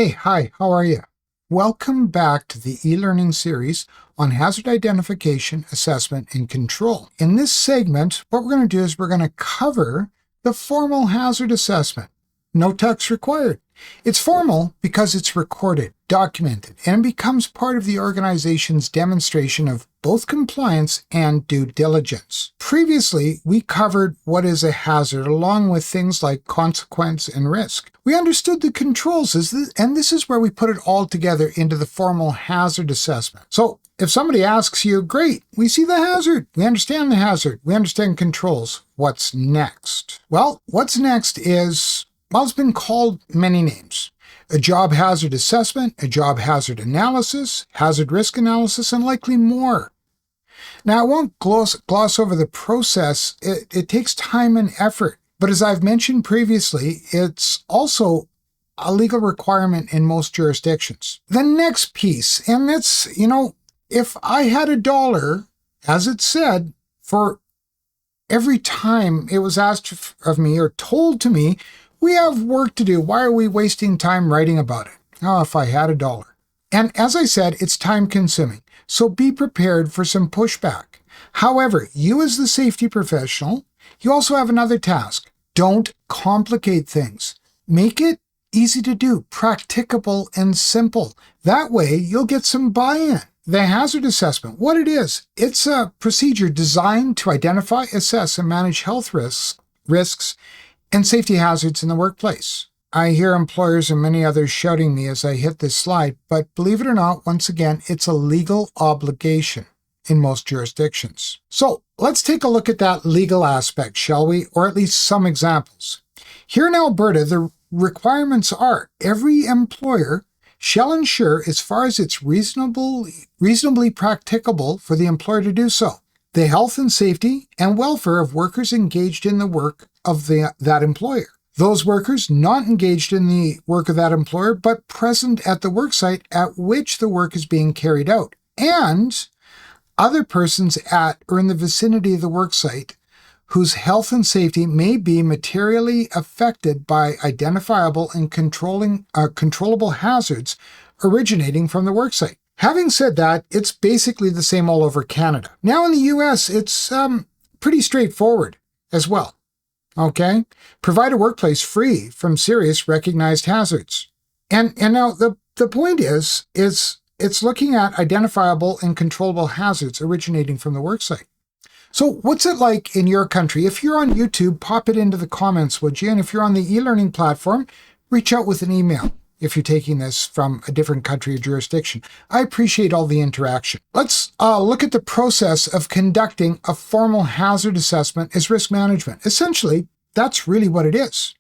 Hey, hi, how are you? Welcome back to the e-learning series on hazard identification, assessment, and control. In this segment, what we're going to do is we're going to cover the formal hazard assessment. No text required. It's formal because it's recorded, documented, and it becomes part of the organization's demonstration of both compliance and due diligence. Previously, we covered what is a hazard along with things like consequence and risk. We understood the controls, and this is where we put it all together into the formal hazard assessment. So if somebody asks you, great, we see the hazard, we understand the hazard, we understand controls, what's next? Well, what's next is, well, it's been called many names. A job hazard assessment, a job hazard analysis, hazard risk analysis, and likely more. Now, I won't gloss over the process. It takes time and effort. But as I've mentioned previously, it's also a legal requirement in most jurisdictions. The next piece, and that's, if I had $1, as it said, for every time it was asked of me or told to me, we have work to do. Why are we wasting time writing about it? Oh, if I had $1. And as I said, it's time consuming. So be prepared for some pushback. However, you as the safety professional, you also have another task. Don't complicate things. Make it easy to do, practicable and simple. That way you'll get some buy-in. The hazard assessment, what it is, it's a procedure designed to identify, assess, and manage health risks and safety hazards in the workplace. I hear employers and many others shouting me as I hit this slide, but believe it or not, once again, it's a legal obligation in most jurisdictions. So let's take a look at that legal aspect, shall we? Or at least some examples. Here in Alberta, the requirements are every employer shall ensure, as far as it's reasonably practicable for the employer to do so, the health and safety and welfare of workers engaged in the work of that employer. Those workers not engaged in the work of that employer, but present at the worksite at which the work is being carried out, and other persons at or in the vicinity of the worksite whose health and safety may be materially affected by identifiable and controllable hazards originating from the worksite. Having said that, it's basically the same all over Canada. Now in the US, it's pretty straightforward as well. Okay? Provide a workplace free from serious recognized hazards. And now the point is it's looking at identifiable and controllable hazards originating from the worksite. So what's it like in your country? If you're on YouTube, pop it into the comments, would you? And if you're on the e-learning platform, reach out with an email if you're taking this from a different country or jurisdiction. I appreciate all the interaction. Let's look at the process of conducting a formal hazard assessment as risk management. Essentially, that's really what it is.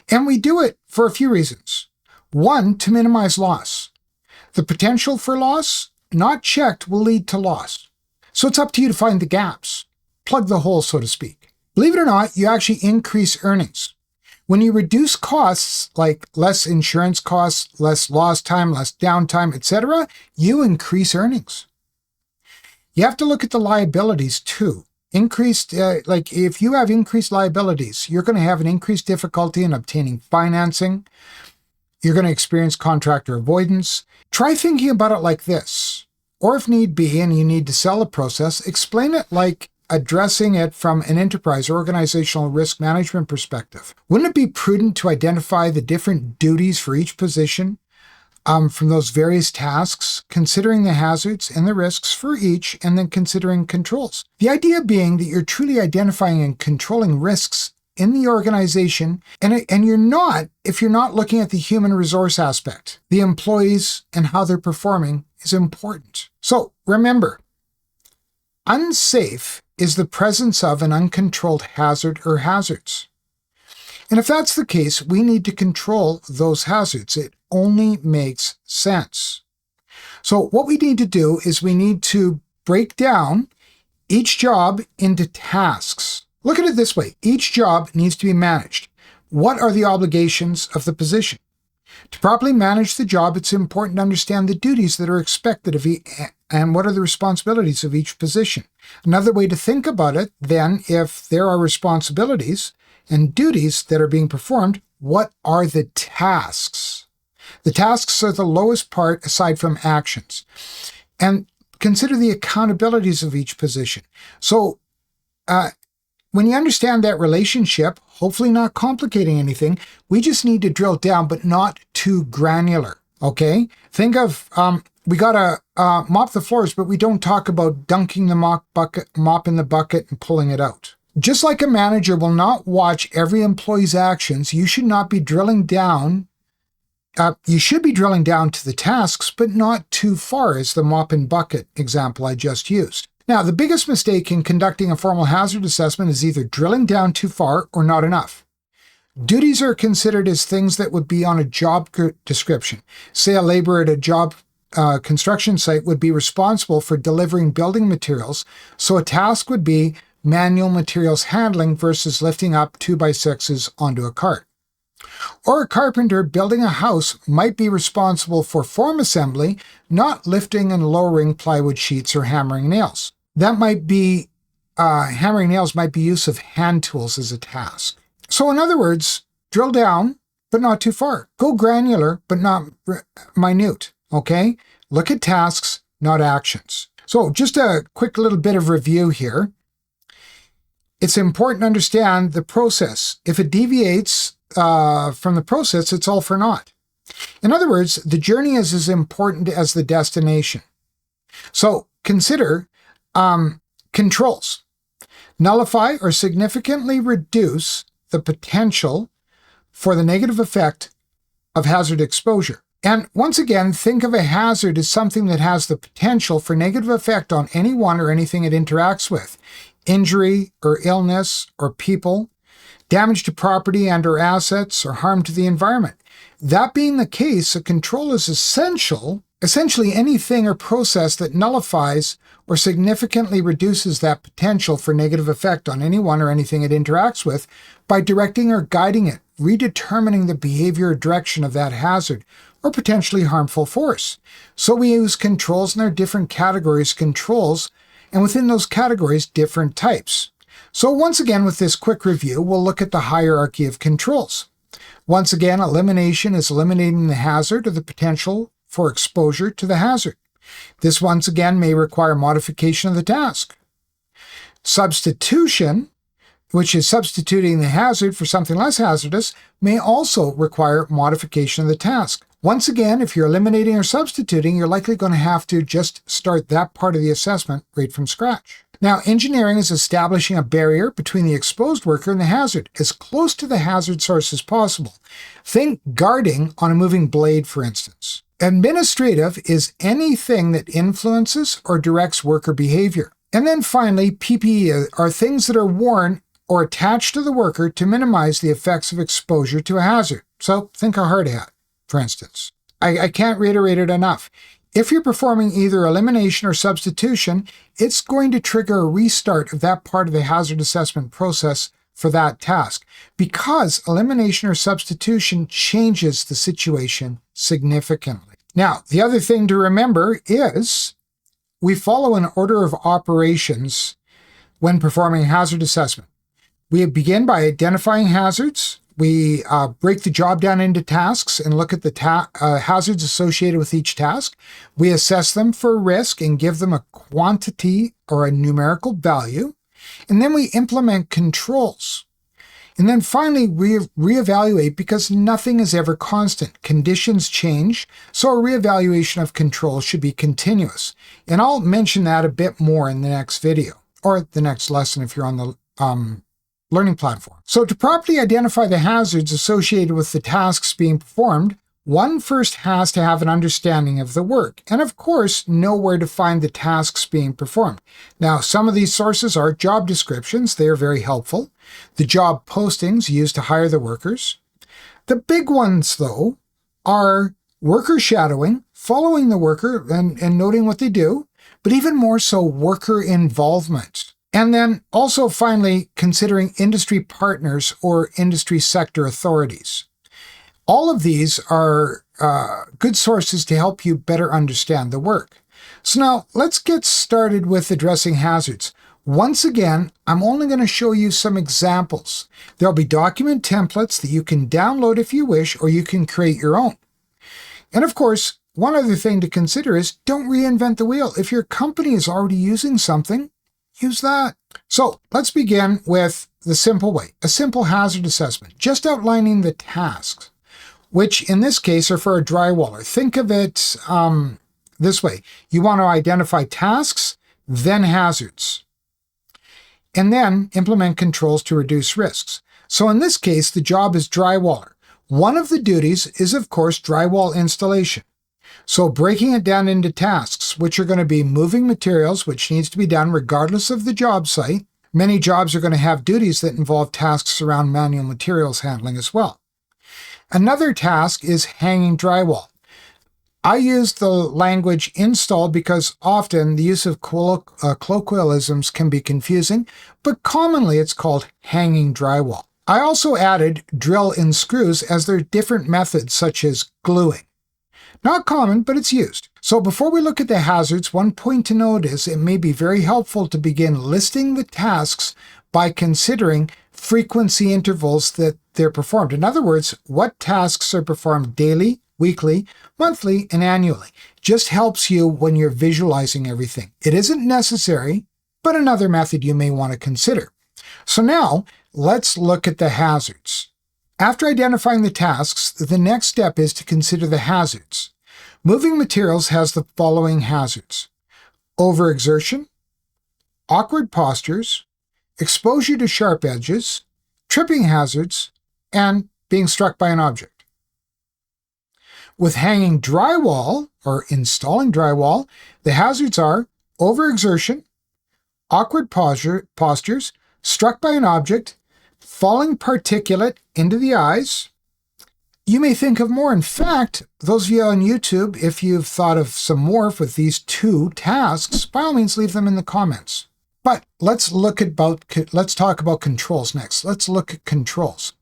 And we do it for a few reasons. One, to minimize loss. The potential for loss, not checked, will lead to loss. So it's up to you to find the gaps. Plug the hole, so to speak. Believe it or not, you actually increase earnings. When you reduce costs, like less insurance costs, less lost time, less downtime, etc., you increase earnings. You have to look at the liabilities too. If you have increased liabilities, you're going to have an increased difficulty in obtaining financing. You're going to experience contractor avoidance. Try thinking about it like this. Or if need be, and you need to sell a process, explain it like addressing it from an enterprise or organizational risk management perspective. Wouldn't it be prudent to identify the different duties for each position from those various tasks, considering the hazards and the risks for each, and then considering controls? The idea being that you're truly identifying and controlling risks in the organization, and you're not, if you're not looking at the human resource aspect. The employees and how they're performing is important. So remember, unsafe is the presence of an uncontrolled hazard or hazards. And if that's the case, we need to control those hazards. It only makes sense. So what we need to do is we need to break down each job into tasks. Look at it this way. Each job needs to be managed. What are the obligations of the position? To properly manage the job, it's important to understand the duties that are expected of each, and what are the responsibilities of each position. Another way to think about it, then, if there are responsibilities and duties that are being performed, what are the tasks? The tasks are the lowest part aside from actions. And consider the accountabilities of each position. So when you understand that relationship, hopefully not complicating anything, we just need to drill down, but not too granular, okay? Think of, we got to mop the floors, but we don't talk about dunking the mop in the bucket and pulling it out. Just like a manager will not watch every employee's actions, you should not be drilling down. You should be drilling down to the tasks, but not too far, as the mop and bucket example I just used. Now, the biggest mistake in conducting a formal hazard assessment is either drilling down too far or not enough. Duties are considered as things that would be on a job description. Say a laborer at a job construction site would be responsible for delivering building materials, so a task would be manual materials handling versus lifting up 2x6s onto a cart. Or a carpenter building a house might be responsible for form assembly, not lifting and lowering plywood sheets or hammering nails. That might be, hammering nails might be use of hand tools as a task. So in other words, drill down, but not too far. Go granular, but not minute, okay? Look at tasks, not actions. So just a quick little bit of review here. It's important to understand the process. If it deviates from the process, it's all for naught. In other words, the journey is as important as the destination. So consider controls. Nullify or significantly reduce the potential for the negative effect of hazard exposure. And once again, think of a hazard as something that has the potential for negative effect on anyone or anything it interacts with. Injury or illness or people, damage to property and or assets, or harm to the environment. That being the case, a control is essentially anything or process that nullifies or significantly reduces that potential for negative effect on anyone or anything it interacts with by directing or guiding it, redetermining the behavior or direction of that hazard or potentially harmful force. So we use controls in their different categories, controls, and within those categories, different types. So once again, with this quick review, we'll look at the hierarchy of controls. Once again, elimination is eliminating the hazard or the potential for exposure to the hazard. This once again may require modification of the task. Substitution, which is substituting the hazard for something less hazardous, may also require modification of the task. Once again, if you're eliminating or substituting, you're likely going to have to just start that part of the assessment right from scratch. Now, engineering is establishing a barrier between the exposed worker and the hazard, as close to the hazard source as possible. Think guarding on a moving blade, for instance. Administrative is anything that influences or directs worker behavior. And then finally, PPE are things that are worn or attached to the worker to minimize the effects of exposure to a hazard. So think a hard hat, for instance. I can't reiterate it enough. If you're performing either elimination or substitution, it's going to trigger a restart of that part of the hazard assessment process for that task, because elimination or substitution changes the situation significantly. Now, the other thing to remember is we follow an order of operations when performing a hazard assessment. We begin by identifying hazards. We break the job down into tasks and look at the hazards associated with each task. We assess them for risk and give them a quantity or a numerical value. And then we implement controls. And then finally, reevaluate, because nothing is ever constant. Conditions change, so a reevaluation of controls should be continuous. And I'll mention that a bit more in the next video, or the next lesson if you're on the learning platform. So to properly identify the hazards associated with the tasks being performed, one first has to have an understanding of the work, and of course, know where to find the tasks being performed. Now, some of these sources are job descriptions. They are very helpful. The job postings used to hire the workers. The big ones, though, are worker shadowing, following the worker and noting what they do, but even more so, worker involvement. And then also finally considering industry partners or industry sector authorities. All of these are good sources to help you better understand the work. So now let's get started with addressing hazards. Once again, I'm only going to show you some examples. There'll be document templates that you can download if you wish, or you can create your own. And of course, one other thing to consider is don't reinvent the wheel. If your company is already using something, use that. So let's begin with the simple way, a simple hazard assessment, just outlining the tasks, which in this case are for a drywaller. Think of it this way. You want to identify tasks, then hazards, and then implement controls to reduce risks. So in this case, the job is drywaller. One of the duties is, of course, drywall installation. So breaking it down into tasks, which are going to be moving materials, which needs to be done regardless of the job site. Many jobs are going to have duties that involve tasks around manual materials handling as well. Another task is hanging drywall. I use the language install because often the use of colloquialisms can be confusing, but commonly it's called hanging drywall. I also added drill in screws as there are different methods such as gluing. Not common, but it's used. So before we look at the hazards, one point to note is it may be very helpful to begin listing the tasks by considering frequency intervals that they're performed. In other words, what tasks are performed daily, weekly, monthly, and annually. Just helps you when you're visualizing everything. It isn't necessary, but another method you may want to consider. So now, let's look at the hazards. After identifying the tasks, the next step is to consider the hazards. Moving materials has the following hazards: overexertion, awkward postures, exposure to sharp edges, tripping hazards, and being struck by an object. With hanging drywall, or installing drywall, the hazards are overexertion, awkward postures, struck by an object, falling particulate into the eyes. You may think of more. In fact, those of you on YouTube, if you've thought of some more with these two tasks, by all means leave them in the comments. But let's talk about controls next. Let's look at controls.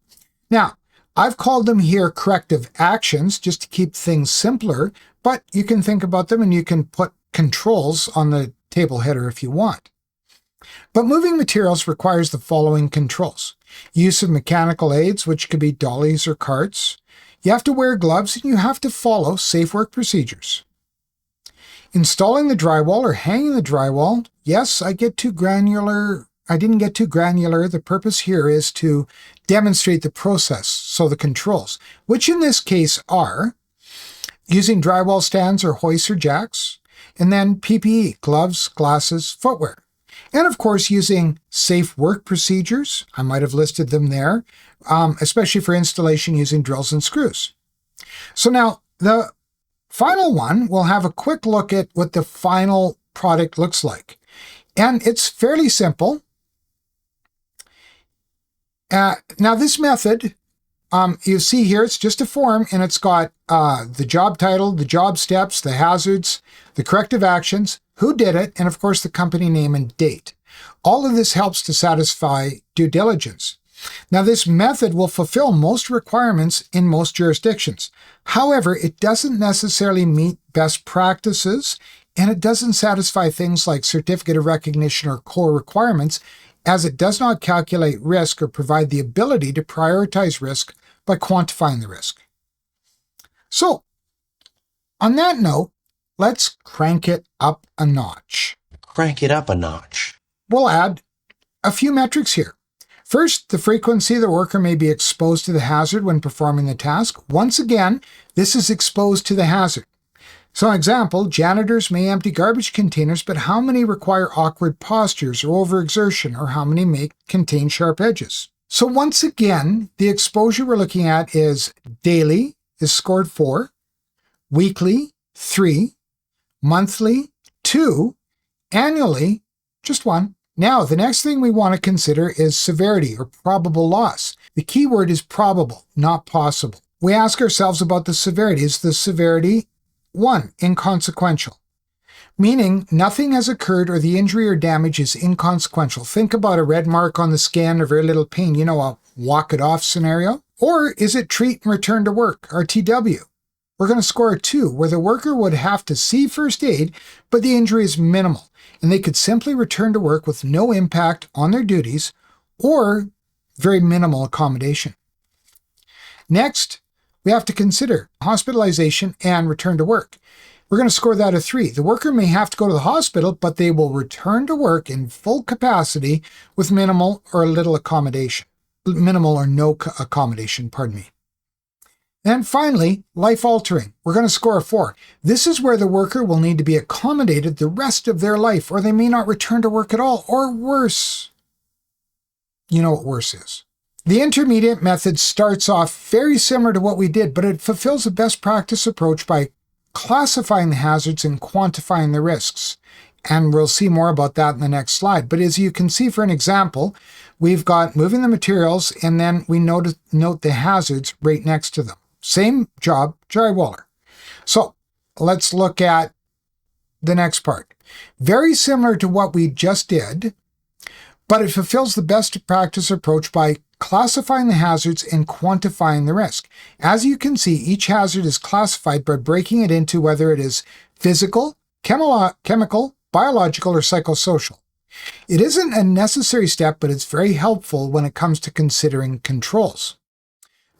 Now, I've called them here corrective actions just to keep things simpler, but you can think about them and you can put controls on the table header if you want. But moving materials requires the following controls: use of mechanical aids, which could be dollies or carts. You have to wear gloves and you have to follow safe work procedures. Installing the drywall or hanging the drywall, yes, I didn't get too granular. The purpose here is to demonstrate the process, so the controls, which in this case are using drywall stands or hoists or jacks, and then PPE, gloves, glasses, footwear. And of course, using safe work procedures. I might have listed them there, especially for installation using drills and screws. So now the final one, we'll have a quick look at what the final product looks like. And it's fairly simple. Now this method, you see here, it's just a form and it's got the job title, the job steps, the hazards, the corrective actions, who did it, and of course the company name and date. All of this helps to satisfy due diligence. Now this method will fulfill most requirements in most jurisdictions. However, it doesn't necessarily meet best practices, and it doesn't satisfy things like certificate of recognition or core requirements, as it does not calculate risk or provide the ability to prioritize risk by quantifying the risk. So, on that note, let's crank it up a notch. Crank it up a notch. We'll add a few metrics here. First, the frequency the worker may be exposed to the hazard when performing the task. Once again, this is exposed to the hazard. So, example, janitors may empty garbage containers, but how many require awkward postures or overexertion, or how many may contain sharp edges? So once again, the exposure we're looking at is daily, is scored 4, weekly, 3, monthly, 2, annually, just 1. Now, the next thing we want to consider is severity or probable loss. The key word is probable, not possible. We ask ourselves about the severity. Is the severity 1, inconsequential? Meaning nothing has occurred or the injury or damage is inconsequential. Think about a red mark on the skin or very little pain, a walk it off scenario. Or is it treat and return to work, or TW? We're going to score a 2, where the worker would have to see first aid, but the injury is minimal, and they could simply return to work with no impact on their duties or very minimal accommodation. Next, we have to consider hospitalization and return to work. We're going to score that a 3. The worker may have to go to the hospital, but they will return to work in full capacity with minimal or little accommodation. Minimal or no accommodation, pardon me. And finally, life-altering. We're going to score a 4. This is where the worker will need to be accommodated the rest of their life, or they may not return to work at all, or worse. You know what worse is. The intermediate method starts off very similar to what we did, but it fulfills a best practice approach by classifying the hazards and quantifying the risks. And we'll see more about that in the next slide. But as you can see, for an example, we've got moving the materials, and then we note the hazards right next to them. Same job, drywaller. So let's look at the next part. Very similar to what we just did, but it fulfills the best practice approach by classifying the hazards and quantifying the risk. As you can see, each hazard is classified by breaking it into whether it is physical, chemical, biological, or psychosocial. It isn't a necessary step, but it's very helpful when it comes to considering controls.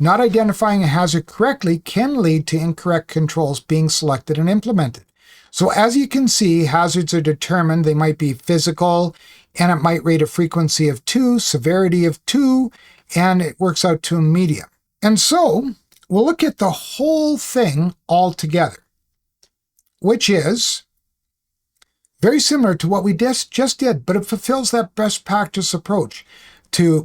Not identifying a hazard correctly can lead to incorrect controls being selected and implemented. So as you can see, hazards are determined. They might be physical, and it might rate a frequency of 2, severity of 2, and it works out to a medium. And so we'll look at the whole thing all together, which is very similar to what we just did, but it fulfills that best practice approach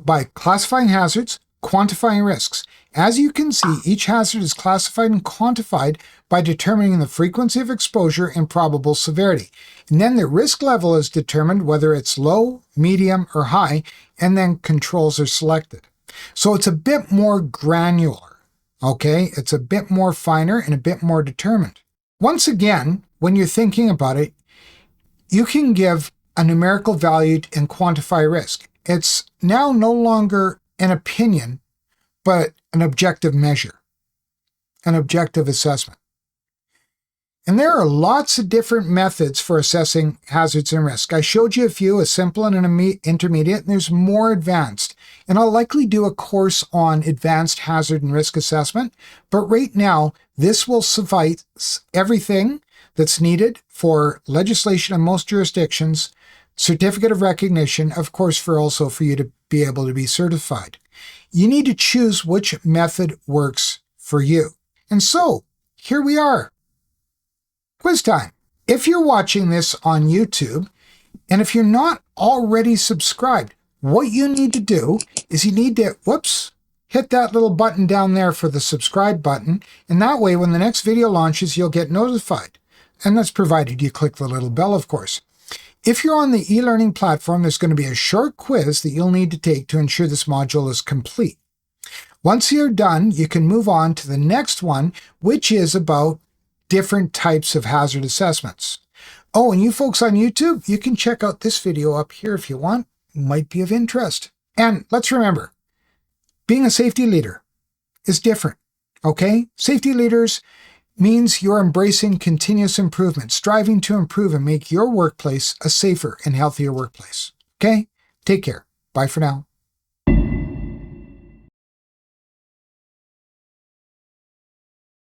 by classifying hazards, quantifying risks. As you can see, each hazard is classified and quantified by determining the frequency of exposure and probable severity. And then the risk level is determined, whether it's low, medium, or high, and then controls are selected. So it's a bit more granular, okay? It's a bit more finer and a bit more determined. Once again, when you're thinking about it, you can give a numerical value and quantify risk. It's now no longer an opinion, but an objective measure, an objective assessment. And there are lots of different methods for assessing hazards and risk. I showed you a few, a simple and an intermediate, and there's more advanced. And I'll likely do a course on advanced hazard and risk assessment, but right now, this will suffice everything that's needed for legislation in most jurisdictions, certificate of recognition, of course, for you to be able to be certified. You need to choose which method works for you. And so, here we are. Quiz time. If you're watching this on YouTube, and if you're not already subscribed, what you need to do is you need to, hit that little button down there for the subscribe button, and that way when the next video launches, you'll get notified. And that's provided you click the little bell, of course. If you're on the e-learning platform, there's going to be a short quiz that you'll need to take to ensure this module is complete. Once you're done, you can move on to the next one, which is about different types of hazard assessments. Oh, and you folks on YouTube, you can check out this video up here if you want. It might be of interest. And let's remember, being a safety leader is different, okay? Safety leaders means you're embracing continuous improvement, striving to improve and make your workplace a safer and healthier workplace. Okay? Take care. Bye for now.